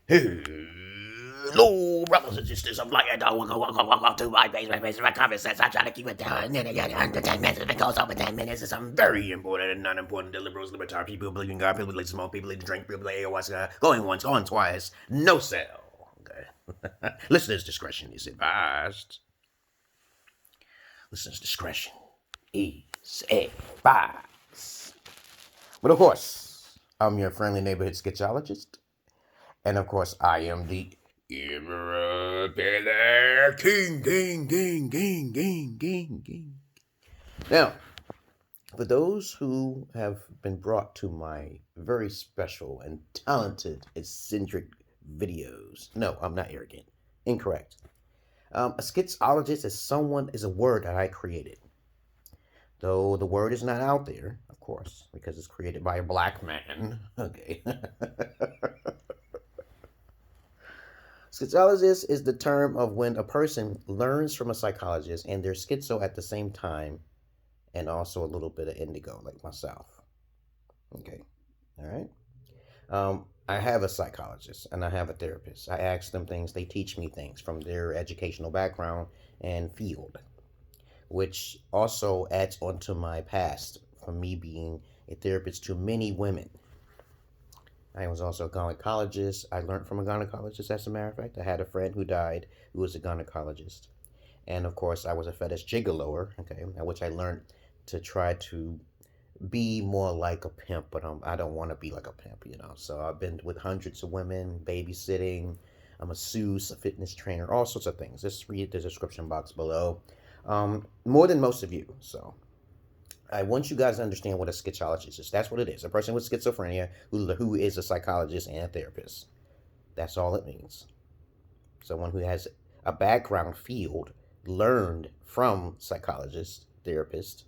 Hello, brothers and sisters of light. Welcome to my basement. My conversation. I try to keep it down. And then I get under 10 minutes. If it goes over 10 minutes, it's some very important and not important. The liberals, libertarian people who believe in God, people who like to smoke, people who like to drink, people like ayahuasca. Going once, going twice. No sell. Okay. Listeners' discretion is advised. Listeners' discretion is advised. But of course, I'm your friendly neighborhood Schizologist. And of course, I am the Emperor King. Now, for those who have been brought to my very special and talented eccentric videos, no, I'm not arrogant. Incorrect. A schizologist is a word that I created. Though the word is not out there, of course, because it's created by a black man. Okay. Schizologist is the term of when a person learns from a psychologist and they're schizo at the same time, and also a little bit of indigo, like myself. Okay. All right. I have a psychologist and I have a therapist. I ask them things, they teach me things from their educational background and field, which also adds onto my past from me being a therapist to many women. I was also a gynecologist. I learned from a gynecologist, as a matter of fact. I had a friend who died who was a gynecologist. And of course, I was a fetish gigoloer, okay, which I learned to try to be more like a pimp, but I don't want to be like a pimp, you know. So I've been with hundreds of women, babysitting. I'm a masseuse, a fitness trainer, all sorts of things. Just read the description box below. More than most of you, so. I want you guys to understand what a schizologist is. That's what it is. A person with schizophrenia who is a psychologist and a therapist. That's all it means. Someone who has a background field learned from psychologist, therapist.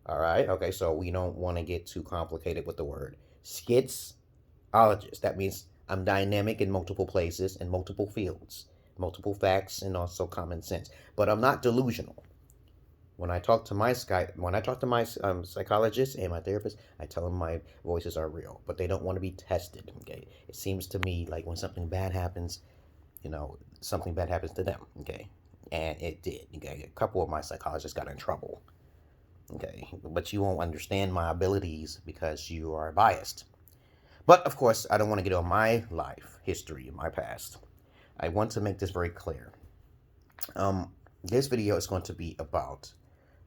All right? Okay, so we don't want to get too complicated with the word. Schizologist. That means I'm dynamic in multiple places and multiple fields, multiple facts, and also common sense. But I'm not delusional. When I talk to my psychologist and my therapist, I tell them my voices are real, but they don't want to be tested. Okay, it seems to me like when something bad happens, you know, something bad happens to them. Okay, and it did. Okay, a couple of my psychologists got in trouble. Okay, but you won't understand my abilities because you are biased. But of course, I don't want to get on my life history, my past. I want to make this very clear. This video is going to be about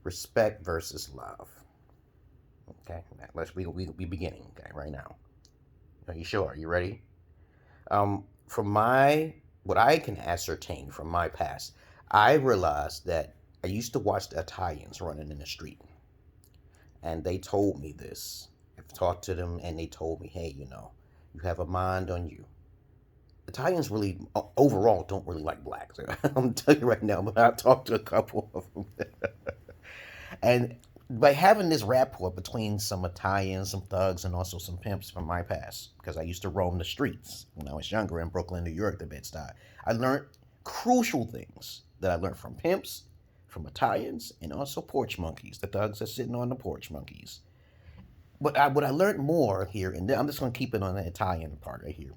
respect versus love. Okay, let's we beginning. Okay, right now. Are you sure? Are you ready? From what I can ascertain from my past, I realized that I used to watch the Italians running in the street, and they told me this. I've talked to them, and they told me, "Hey, you know, you have a mind on you." Italians really, overall, don't really like blacks. I'm telling you right now, but I've talked to a couple of them. And by having this rapport between some Italians, some thugs, and also some pimps from my past, because I used to roam the streets when I was younger in Brooklyn, New York, the Bed-Stuy, I learned crucial things that I learned from pimps, from Italians, and also porch monkeys. The thugs are sitting on the porch monkeys. But what I learned more here, and I'm just going to keep it on the Italian part right here,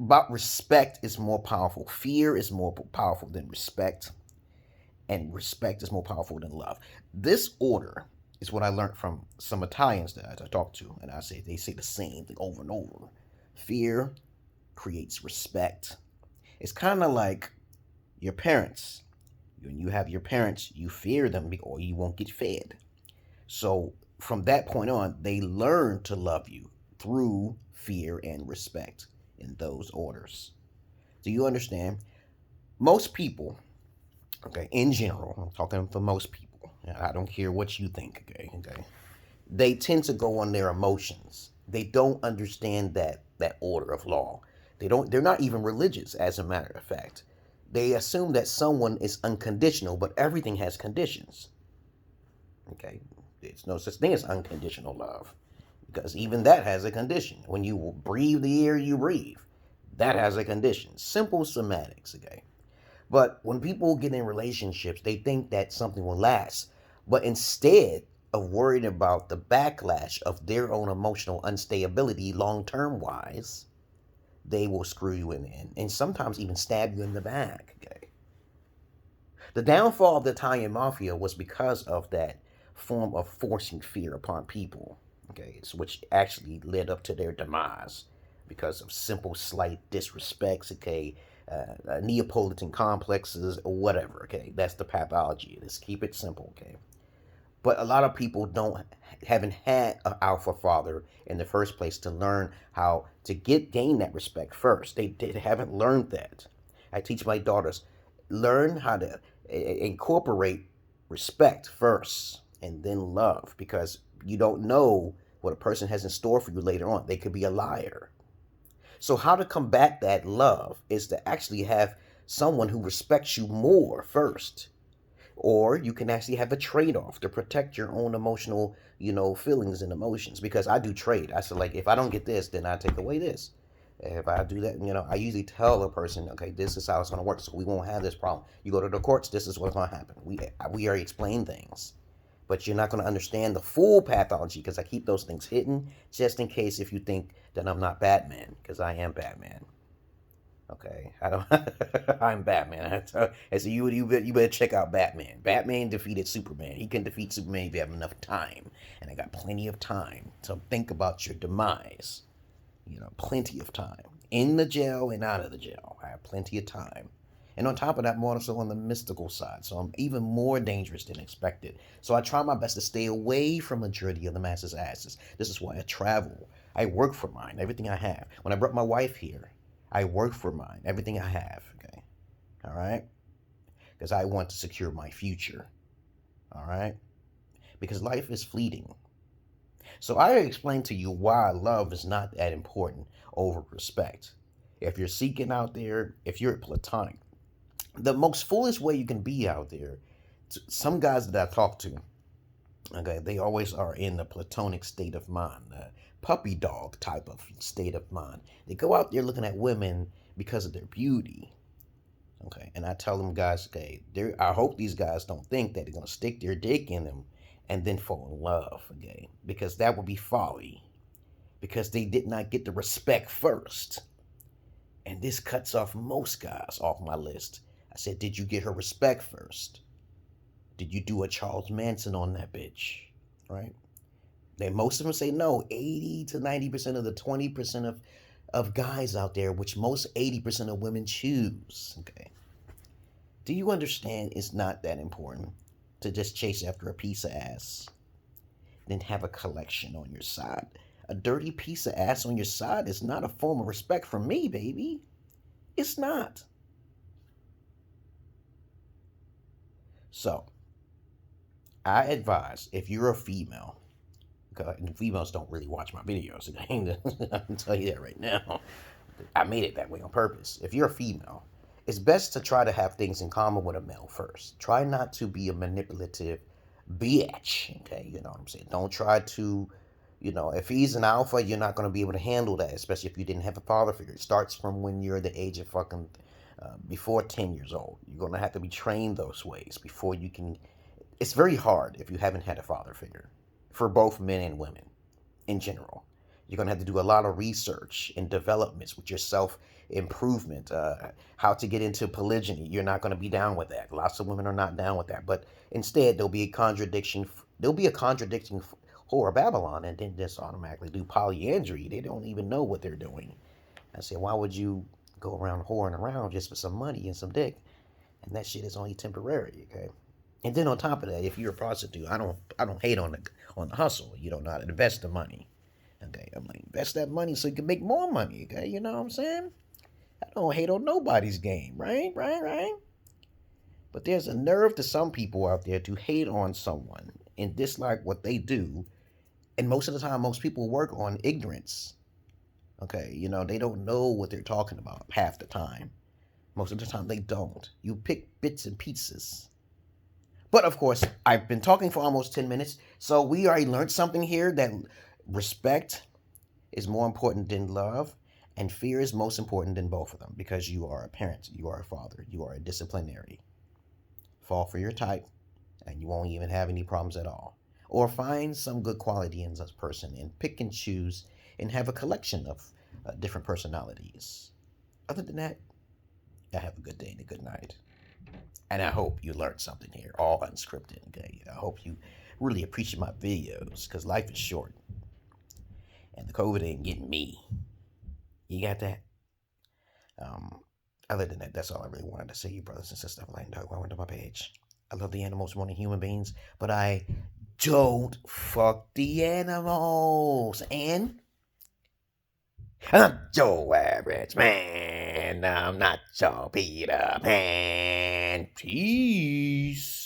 about respect is more powerful. Fear is more powerful than respect. And respect is more powerful than love. This order is what I learned from some Italians that I talked to, and they say the same thing over and over. Fear creates respect. It's kind of like your parents. When you have your parents, you fear them or you won't get fed. So from that point on, they learn to love you through fear and respect in those orders. Do you understand? Most people, okay, in general, I'm talking for most people. I don't care what you think, okay? They tend to go on their emotions. They don't understand that order of law. They're not even religious, as a matter of fact. They assume that someone is unconditional, but everything has conditions. Okay? There's no such thing as unconditional love. Because even that has a condition. When you breathe the air you breathe, that has a condition. Simple semantics, okay? But when people get in relationships, they think that something will last. But instead of worrying about the backlash of their own emotional instability long-term wise, they will screw you and sometimes even stab you in the back. Okay. The downfall of the Italian mafia was because of that form of forcing fear upon people. Okay, which actually led up to their demise because of simple, slight disrespects. Okay, Neapolitan complexes or whatever. Okay, that's the pathology. Let's keep it simple. Okay, but a lot of people haven't had an alpha father in the first place to learn how to gain that respect first. They haven't learned that. I teach my daughters, learn how to incorporate respect first and then love, because you don't know what a person has in store for you later on. They could be a liar. So how to combat that love is to actually have someone who respects you more first. Or you can actually have a trade-off to protect your own emotional, feelings and emotions. Because I do trade. I say, like, if I don't get this, then I take away this. If I do that, I usually tell a person, okay, this is how it's going to work, so we won't have this problem. You go to the courts, this is what's going to happen. We already explain things. But you're not going to understand the full pathology, because I keep those things hidden just in case if you think that I'm not Batman, because I am Batman. Okay, I don't. I'm Batman. I say you better check out Batman. Batman defeated Superman. He can defeat Superman if you have enough time, and I got plenty of time to think about your demise. Plenty of time in the jail and out of the jail. I have plenty of time, and on top of that, more so on the mystical side. So I'm even more dangerous than expected. So I try my best to stay away from majority of the masses' asses. This is why I travel. I work for mine. Everything I have. When I brought my wife here, I work for mine, everything I have, okay? All right? Because I want to secure my future, all right? Because life is fleeting. So I explained to you why love is not that important over respect. If you're seeking out there, if you're platonic, the most foolish way you can be out there, some guys that I talk to, okay, they always are in the platonic state of mind, puppy dog type of state of mind. They go out there looking at women because of their beauty. Okay, and I tell them guys, okay, I hope these guys don't think that they're gonna stick their dick in them and then fall in love, okay? Because that would be folly. Because they did not get the respect first. And this cuts off most guys off my list. I said, did you get her respect first? Did you do a Charles Manson on that bitch? Right? Then most of them say no. 80 to 90% of the 20% of guys out there, which most 80% of women choose. Okay. Do you understand it's not that important to just chase after a piece of ass? Then have a collection on your side. A dirty piece of ass on your side is not a form of respect from me, baby. It's not. So, I advise, if you're a female, and females don't really watch my videos, I can tell you that right now. I made it that way on purpose. If you're a female, it's best to try to have things in common with a male first. Try not to be a manipulative bitch, okay? You know what I'm saying? Don't try to, if he's an alpha, you're not going to be able to handle that, especially if you didn't have a father figure. It starts from when you're the age of before 10 years old. You're going to have to be trained those ways before you can. It's very hard if you haven't had a father figure, for both men and women in general. You're going to have to do a lot of research and developments with your self-improvement, how to get into polygyny. You're not going to be down with that. Lots of women are not down with that. But instead, there'll be a contradiction. There'll be a contradicting whore of Babylon, and then just automatically do polyandry. They don't even know what they're doing. I said, why would you go around whoring around just for some money and some dick? And that shit is only temporary, okay? And then on top of that, if you're a prostitute, I don't hate on the hustle. You don't know how to invest the money. Okay, I'm like, invest that money so you can make more money, okay? You know what I'm saying? I don't hate on nobody's game, right? But there's a nerve to some people out there to hate on someone and dislike what they do. And most of the time, most people work on ignorance. Okay, they don't know what they're talking about half the time. Most of the time, they don't. You pick bits and pieces. But of course, I've been talking for almost 10 minutes, so we already learned something here, that respect is more important than love, and fear is most important than both of them, because you are a parent, you are a father, you are a disciplinary. Fall for your type, and you won't even have any problems at all. Or find some good quality in this person and pick and choose and have a collection of different personalities. Other than that, I have a good day and a good night. And I hope you learned something here, all unscripted. Okay, I hope you really appreciate my videos because life is short, and the COVID ain't getting me. You got that? Other than that, that's all I really wanted to say, you brothers and sisters. Like, dog, welcome to my page. I love the animals more than human beings, but I don't fuck the animals. And I'm Joe Average Man. I'm not your Peter Pan. Peace.